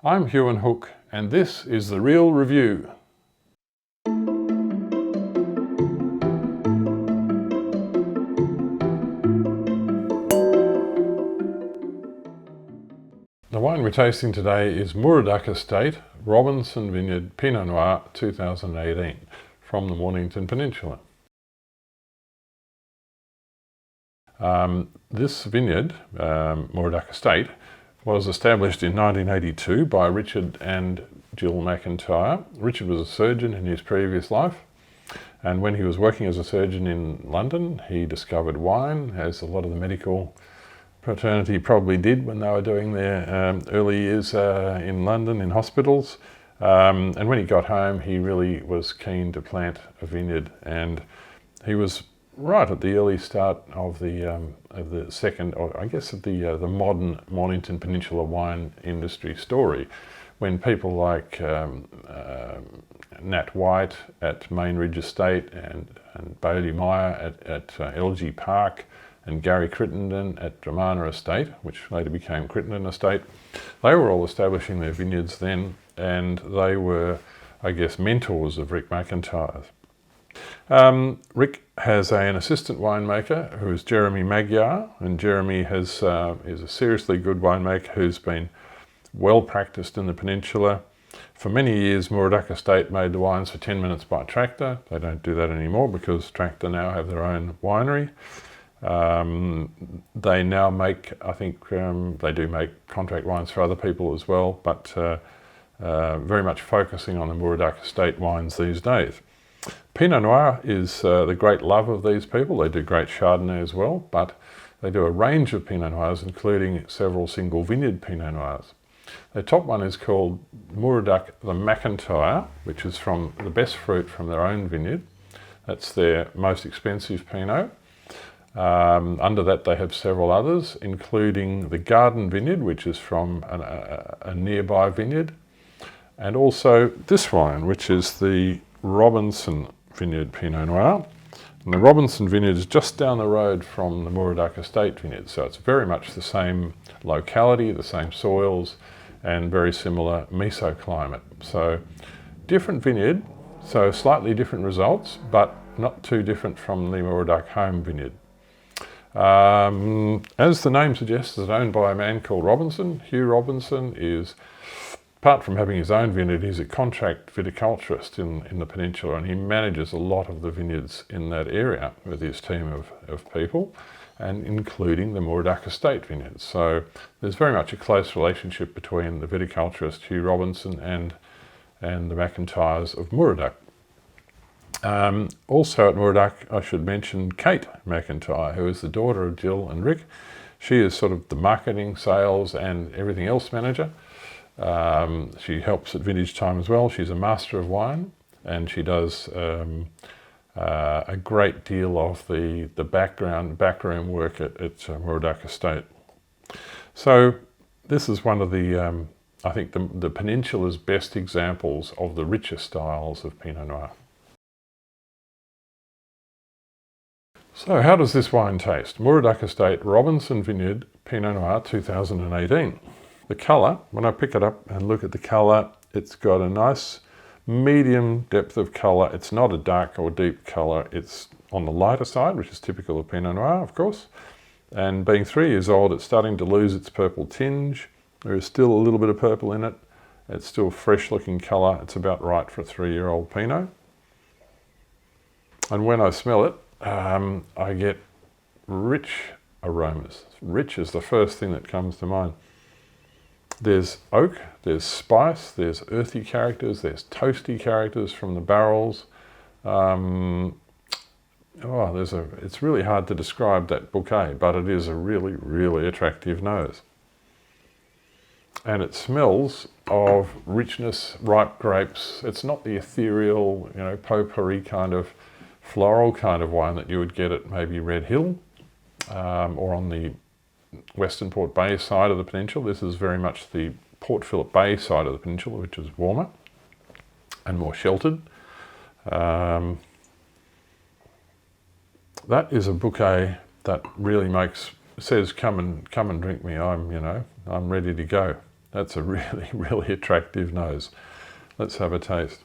I'm Huon Hooke, and this is The Real Review. The wine we're tasting today is Moorooduc Estate Robinson Vineyard Pinot Noir 2018 from the Mornington Peninsula. This vineyard, Moorooduc Estate, was established in 1982 by Richard and Jill McIntyre. Richard was a surgeon in his previous life, and when he was working as a surgeon in London, he discovered wine, as a lot of the medical fraternity probably did when they were doing their early years in London in hospitals. And when he got home, he really was keen to plant a vineyard, and he was right at the early start of the second, or I guess of the modern Mornington Peninsula wine industry story, when people like Nat White at Main Ridge Estate and Bailey Meyer at LG Park and Gary Crittenden at Dramana Estate, which later became Crittenden Estate, they were all establishing their vineyards then, and they were, I guess, mentors of Rick McIntyre's. Rick has an assistant winemaker who is Jeremy Magyar, and Jeremy is a seriously good winemaker who's been well practiced in the peninsula. For many years, Moorooduc Estate made the wines for 10 minutes by tractor. They don't do that anymore because Tractor now have their own winery. They now make, I think, they do make contract wines for other people as well, but very much focusing on the Moorooduc Estate wines these days. Pinot Noir is the great love of these people. They do great Chardonnay as well, but they do a range of Pinot Noirs, including several single vineyard Pinot Noirs. The top one is called Moorooduc the McIntyre, which is from the best fruit from their own vineyard. That's their most expensive Pinot. Under that they have several others, including the Garden Vineyard, which is from a nearby vineyard, and also this wine, which is the Robinson Vineyard Pinot Noir. And the Robinson Vineyard is just down the road from the Moorooduc Estate Vineyard, so it's very much the same locality, the same soils, and very similar mesoclimate. So different vineyard, so slightly different results, but not too different from the Moorooduc home vineyard. As the name suggests, it's owned by a man called Robinson. Hugh Robinson is, apart from having his own vineyard, he's a contract viticulturist in the peninsula, and he manages a lot of the vineyards in that area with his team of people, and including the Moorooduc Estate vineyards. So there's very much a close relationship between the viticulturist Hugh Robinson and the McIntyres of Moorooduc. Also at Moorooduc, I should mention Kate McIntyre, who is the daughter of Jill and Rick. She is sort of the marketing, sales and everything else manager. She helps at vintage time as well. She's a master of wine, and she does a great deal of the backroom work at Moorooduc Estate. So this is one of the, I think, the peninsula's best examples of the richer styles of Pinot Noir. So how does this wine taste? Moorooduc Estate Robinson Vineyard Pinot Noir 2018. The colour, when I pick it up and look at the colour, it's got a nice medium depth of colour. It's not a dark or deep colour. It's on the lighter side, which is typical of Pinot Noir, of course. And being 3 years old, it's starting to lose its purple tinge. There is still a little bit of purple in it. It's still fresh looking colour. It's about right for a 3-year-old Pinot. And when I smell it, I get rich aromas. Rich is the first thing that comes to mind. There's oak, there's spice, there's earthy characters, there's toasty characters from the barrels. It's really hard to describe that bouquet, but it is a really, really attractive nose. And it smells of richness, ripe grapes. It's not the ethereal, potpourri kind of floral kind of wine that you would get at maybe Red Hill or on the Western Port Bay side of the peninsula. This is very much the Port Phillip Bay side of the peninsula, which is warmer and more sheltered. That is a bouquet that really says, come and drink me. I'm ready to go. That's a really, really attractive nose. Let's have a taste.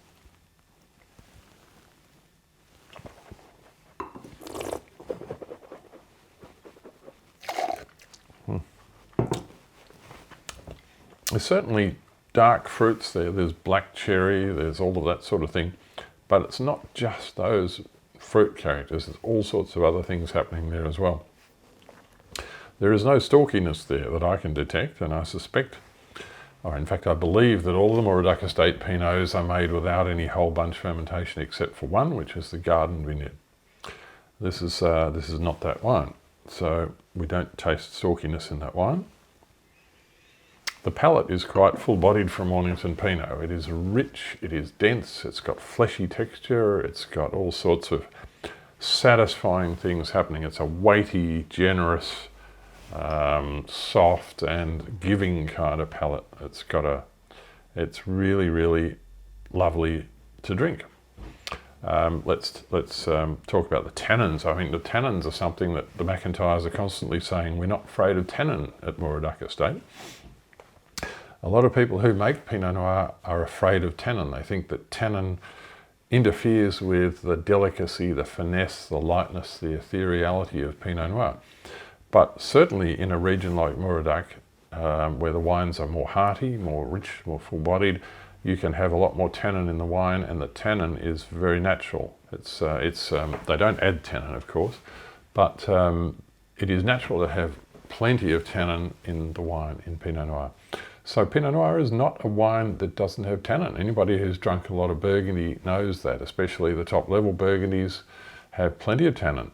There's certainly dark fruits there. There's black cherry, there's all of that sort of thing. But it's not just those fruit characters. There's all sorts of other things happening there as well. There is no stalkiness there that I can detect, and I suspect, or in fact I believe, that all the Moorooduc Estate Pinots are made without any whole bunch fermentation except for one, which is the Garden Vineyard. This is not that wine, so we don't taste stalkiness in that wine. The palate is quite full-bodied for Mornington Pinot. It is rich, it is dense, it's got fleshy texture, it's got all sorts of satisfying things happening. It's a weighty, generous, soft and giving kind of palate. It's really, really lovely to drink. Let's talk about the tannins. I mean, the tannins are something that the McIntyres are constantly saying, we're not afraid of tannin at Moorooduc Estate. A lot of people who make Pinot Noir are afraid of tannin. They think that tannin interferes with the delicacy, the finesse, the lightness, the ethereality of Pinot Noir. But certainly in a region like Moorooduc, where the wines are more hearty, more rich, more full-bodied, you can have a lot more tannin in the wine, and the tannin is very natural. They don't add tannin, of course, but it is natural to have plenty of tannin in the wine in Pinot Noir. So Pinot Noir is not a wine that doesn't have tannin. Anybody who's drunk a lot of Burgundy knows that, especially the top-level Burgundies have plenty of tannin.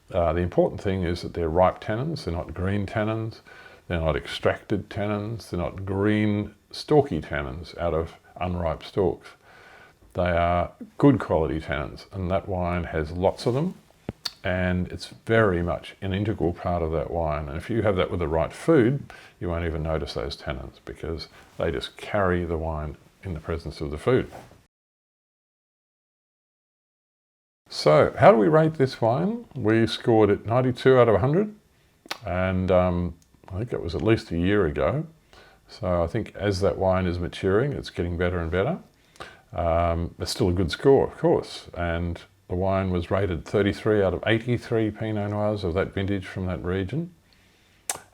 The important thing is that they're ripe tannins. They're not green tannins. They're not extracted tannins. They're not green stalky tannins out of unripe stalks. They are good quality tannins, and that wine has lots of them, and it's very much an integral part of that wine. And if you have that with the right food, you won't even notice those tannins because they just carry the wine in the presence of the food. So how do we rate this wine? We scored it 92 out of 100, and I think it was at least a year ago. So I think as that wine is maturing, it's getting better and better. It's still a good score, of course, and the wine was rated 33 out of 83 Pinot Noirs of that vintage from that region.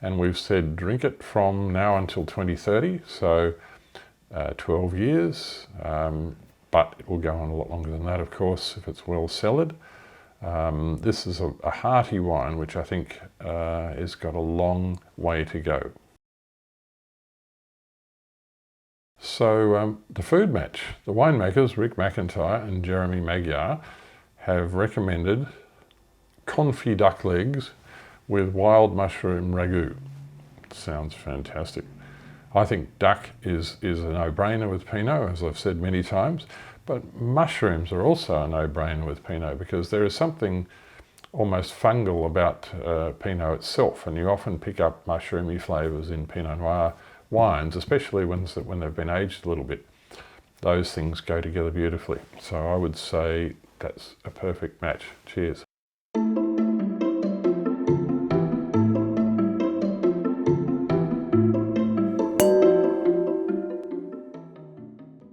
And we've said drink it from now until 2030, so 12 years. But it will go on a lot longer than that, of course, if it's well cellared. This is a hearty wine, which I think has got a long way to go. So the food match. The winemakers, Rick McIntyre and Jeremy Magyar, have recommended confit duck legs with wild mushroom ragu. Sounds fantastic. I think duck is a no-brainer with Pinot, as I've said many times, but mushrooms are also a no-brainer with Pinot because there is something almost fungal about Pinot itself, and you often pick up mushroomy flavours in Pinot Noir wines, especially when they've been aged a little bit. Those things go together beautifully. So I would say that's a perfect match. Cheers.